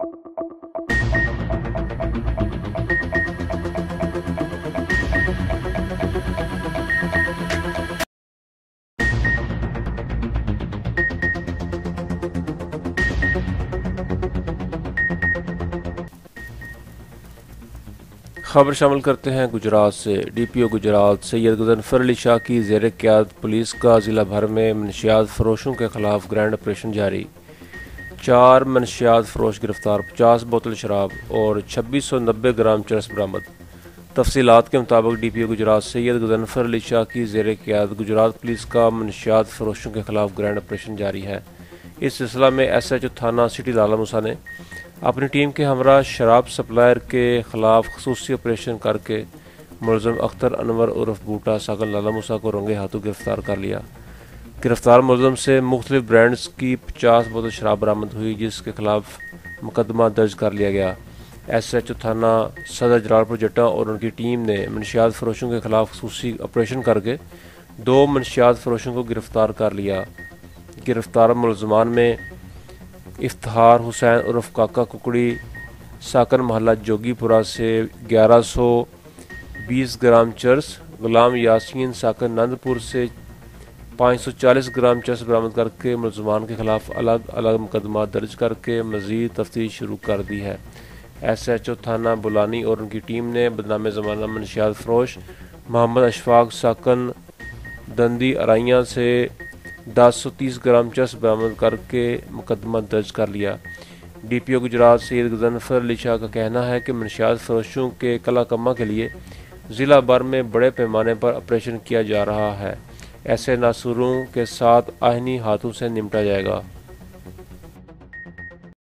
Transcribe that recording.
खबर शामिल करते हैं गुजरात से। डीपीओ गुजरात सैयद गजनफर अली शाह की ज़ेर क़यादत पुलिस का ज़िला भर में मनशियात फरोशों के खिलाफ ग्रैंड ऑपरेशन जारी। 4 मनशियात फरोश गिरफ्तार, 50 बोतल शराब और 2690 ग्राम चरस बरामद। तफसीलात के मुताबिक डीपीओ गुजरात सैयद गजनफर अली शाह की ज़ेर क़यादत गुजरात पुलिस का मनशियात फरोशों के खिलाफ ग्रैंड ऑपरेशन जारी है। इस सिलसिला में SHO थाना सिटी लाला मूसा ने अपनी टीम के हमरा शराब सप्लायर के खिलाफ खसूसी ऑपरेशन करके मुलज़िम अख्तर अनवर उर्फ बूटा साकन लाला मूसा को रंगे हाथों गिरफ्तार कर लिया। गिरफ्तार मुलज़िम से मुख्तलिफ ब्रांड्स की 50 बोतल शराब बरामद हुई, जिसके खिलाफ मुकदमा दर्ज कर लिया गया। SHO थाना सदर जलालपुर जट्टा और उनकी टीम ने मनशियात फरोशों के खिलाफ खसूसी ऑपरेशन करके 2 मनशियात फरोशों को गिरफ्तार कर लिया। गिरफ्तार मुलज़मान में इफ्तिखार हुसैन उर्फ काका कुकड़ी साकन मोहल्ला जोगीपुरा से 1120 ग्राम चरस, गुलाम यासीन साकन नंदपुर से 540 ग्राम चरस बरामद करके मुलज़मान के खिलाफ अलग अलग मुकदमा दर्ज करके मज़ीद तफ्तीश शुरू कर दी है। SHO थाना बुलानी और उनकी टीम ने बदनाम ज़माना मनशियात फरोश मोहम्मद अशफाक साकन दंदी अराइयाँ से 1030 ग्राम चरस बरामद करके मुकदमा दर्ज कर लिया। डीपीओ गुजरात सैयद गजनफर अली शाह का कहना है कि मनशियात फरोशों के कला कम्मा के लिए ज़िला भर में बड़े पैमाने पर ऑपरेशन किया जा रहा है। ऐसे नासूरों के साथ आईनी हाथों से निपटा जाएगा।